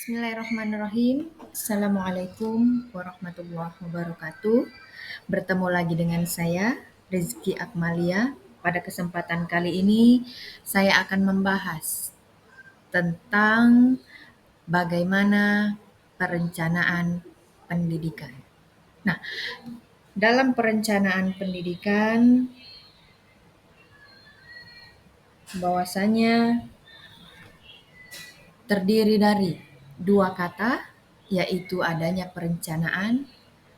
Bismillahirrahmanirrahim. Assalamualaikum warahmatullahi wabarakatuh. Bertemu lagi dengan saya, Rizky Akmalia. Pada kesempatan kali ini, saya akan membahas tentang bagaimana perencanaan pendidikan. Nah, dalam perencanaan pendidikan, bahwasanya terdiri dari dua kata, yaitu adanya perencanaan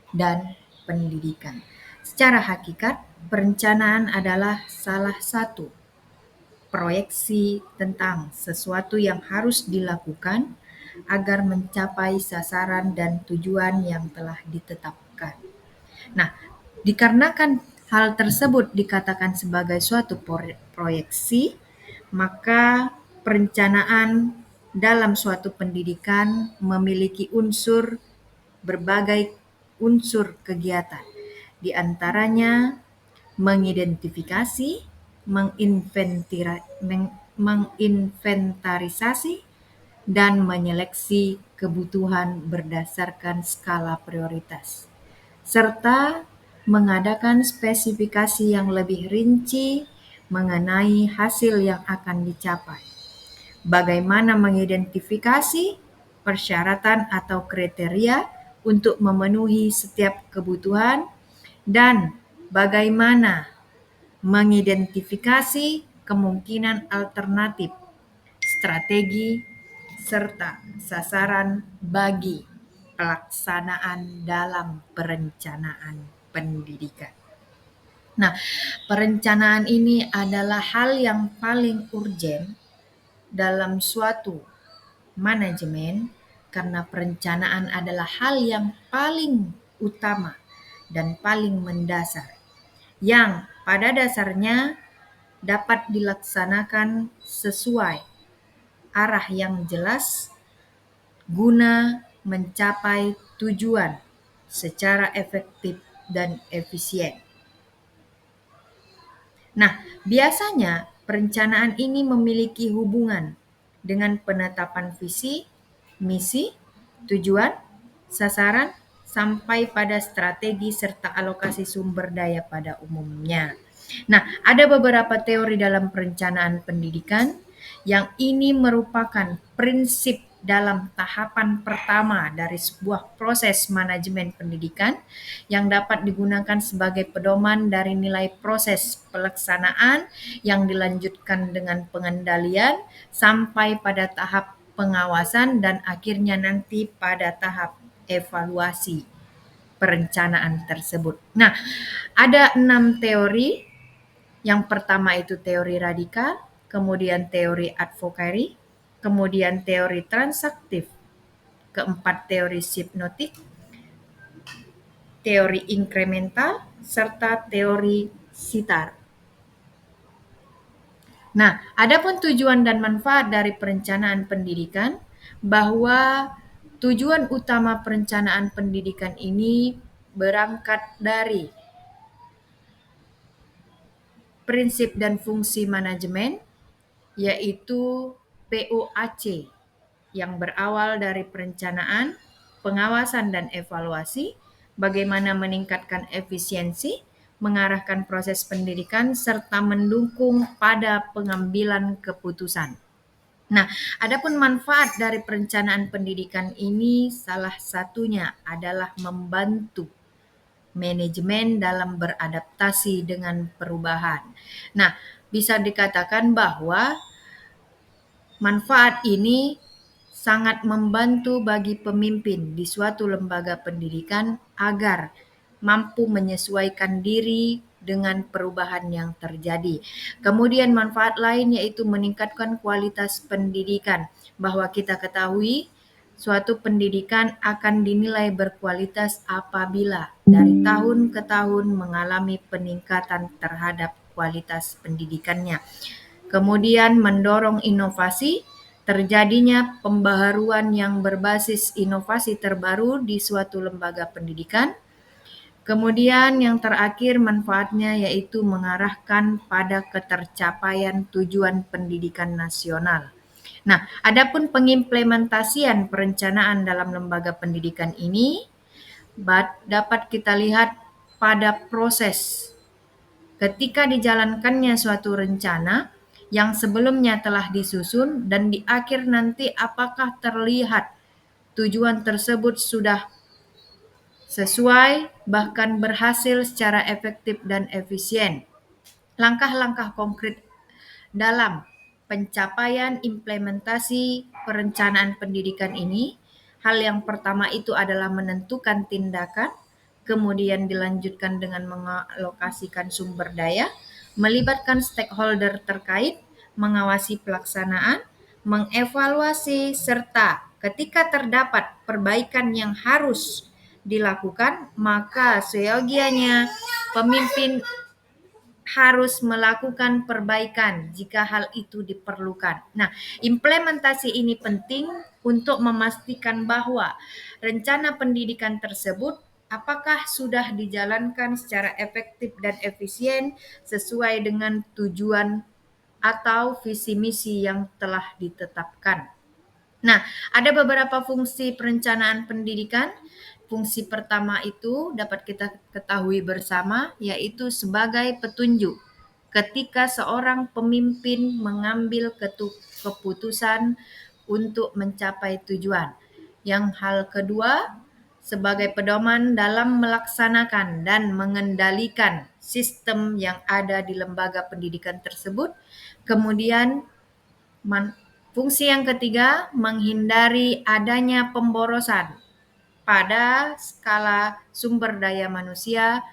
dan pendidikan. Secara hakikat, perencanaan adalah salah satu proyeksi tentang sesuatu yang harus dilakukan agar mencapai sasaran dan tujuan yang telah ditetapkan. Nah, dikarenakan hal tersebut dikatakan sebagai suatu proyeksi, maka perencanaan dalam suatu pendidikan memiliki berbagai unsur kegiatan. Di antaranya mengidentifikasi, menginventarisasi, dan menyeleksi kebutuhan berdasarkan skala prioritas, serta mengadakan spesifikasi yang lebih rinci mengenai hasil yang akan dicapai. Bagaimana mengidentifikasi persyaratan atau kriteria untuk memenuhi setiap kebutuhan, dan bagaimana mengidentifikasi kemungkinan alternatif, strategi, serta sasaran bagi pelaksanaan dalam perencanaan pendidikan. Nah, perencanaan ini adalah hal yang paling urgen dalam suatu manajemen karena perencanaan adalah hal yang paling utama dan paling mendasar yang pada dasarnya dapat dilaksanakan sesuai arah yang jelas guna mencapai tujuan secara efektif dan efisien. Nah, biasanya perencanaan ini memiliki hubungan dengan penetapan visi, misi, tujuan, sasaran, sampai pada strategi serta alokasi sumber daya pada umumnya. Nah, ada beberapa teori dalam perencanaan pendidikan yang ini merupakan prinsip dalam tahapan pertama dari sebuah proses manajemen pendidikan yang dapat digunakan sebagai pedoman dari nilai proses pelaksanaan yang dilanjutkan dengan pengendalian sampai pada tahap pengawasan dan akhirnya nanti pada tahap evaluasi perencanaan tersebut. Nah, ada 6 teori. Yang pertama itu teori radikal, kemudian teori advocacy, kemudian teori transaktif, keempat teori hipnotik, teori inkremental, serta teori sitar. Nah, adapun tujuan dan manfaat dari perencanaan pendidikan, bahwa tujuan utama perencanaan pendidikan ini berangkat dari prinsip dan fungsi manajemen, yaitu POAC, yang berawal dari perencanaan, pengawasan dan evaluasi, bagaimana meningkatkan efisiensi, mengarahkan proses pendidikan, serta mendukung pada pengambilan keputusan. Nah, adapun manfaat dari perencanaan pendidikan ini salah satunya adalah membantu manajemen dalam beradaptasi dengan perubahan. Nah, bisa dikatakan bahwa manfaat ini sangat membantu bagi pemimpin di suatu lembaga pendidikan agar mampu menyesuaikan diri dengan perubahan yang terjadi. Kemudian manfaat lain yaitu meningkatkan kualitas pendidikan, bahwa kita ketahui suatu pendidikan akan dinilai berkualitas apabila dari tahun ke tahun mengalami peningkatan terhadap kualitas pendidikannya. Kemudian mendorong inovasi, terjadinya pembaharuan yang berbasis inovasi terbaru di suatu lembaga pendidikan. Kemudian yang terakhir manfaatnya yaitu mengarahkan pada ketercapaian tujuan pendidikan nasional. Nah, adapun pengimplementasian perencanaan dalam lembaga pendidikan ini dapat kita lihat pada proses ketika dijalankannya suatu rencana yang sebelumnya telah disusun dan di akhir nanti apakah terlihat tujuan tersebut sudah sesuai bahkan berhasil secara efektif dan efisien. Langkah-langkah konkret dalam pencapaian implementasi perencanaan pendidikan ini, hal yang pertama itu adalah menentukan tindakan, kemudian dilanjutkan dengan mengalokasikan sumber daya, melibatkan stakeholder terkait, mengawasi pelaksanaan, mengevaluasi, serta ketika terdapat perbaikan yang harus dilakukan, maka seyogianya pemimpin harus melakukan perbaikan jika hal itu diperlukan. Nah, implementasi ini penting untuk memastikan bahwa rencana pendidikan tersebut apakah sudah dijalankan secara efektif dan efisien sesuai dengan tujuan atau visi misi yang telah ditetapkan. Nah, ada beberapa fungsi perencanaan pendidikan. Fungsi pertama itu dapat kita ketahui bersama, yaitu sebagai petunjuk ketika seorang pemimpin mengambil keputusan untuk mencapai tujuan. Yang hal kedua, sebagai pedoman dalam melaksanakan dan mengendalikan sistem yang ada di lembaga pendidikan tersebut. Kemudian fungsi yang ketiga, menghindari adanya pemborosan pada skala sumber daya manusia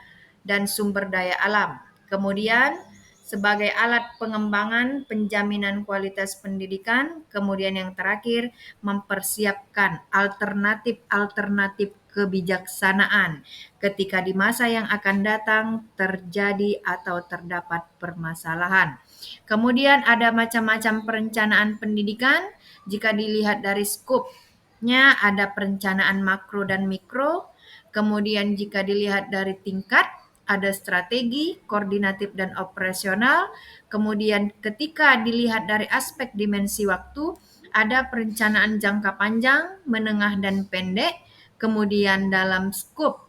dan sumber daya alam. Kemudian, sebagai alat pengembangan penjaminan kualitas pendidikan. Kemudian yang terakhir, mempersiapkan alternatif-alternatif kebijaksanaan ketika di masa yang akan datang terjadi atau terdapat permasalahan. Kemudian ada macam-macam perencanaan pendidikan. Jika dilihat dari skupnya ada perencanaan makro dan mikro. Kemudian jika dilihat dari tingkat ada strategi, koordinatif dan operasional. Kemudian ketika dilihat dari aspek dimensi waktu ada perencanaan jangka panjang, menengah dan pendek. Kemudian dalam skup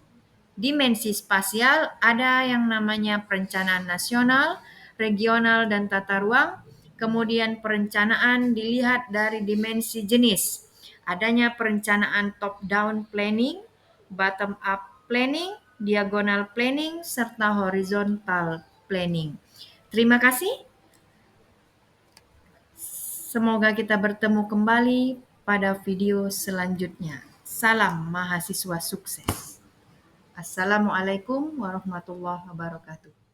dimensi spasial ada yang namanya perencanaan nasional, regional, dan tata ruang. Kemudian perencanaan dilihat dari dimensi jenis. Adanya perencanaan top-down planning, bottom-up planning, diagonal planning, serta horizontal planning. Terima kasih. Semoga kita bertemu kembali pada video selanjutnya. Salam mahasiswa sukses. Assalamualaikum warahmatullahi wabarakatuh.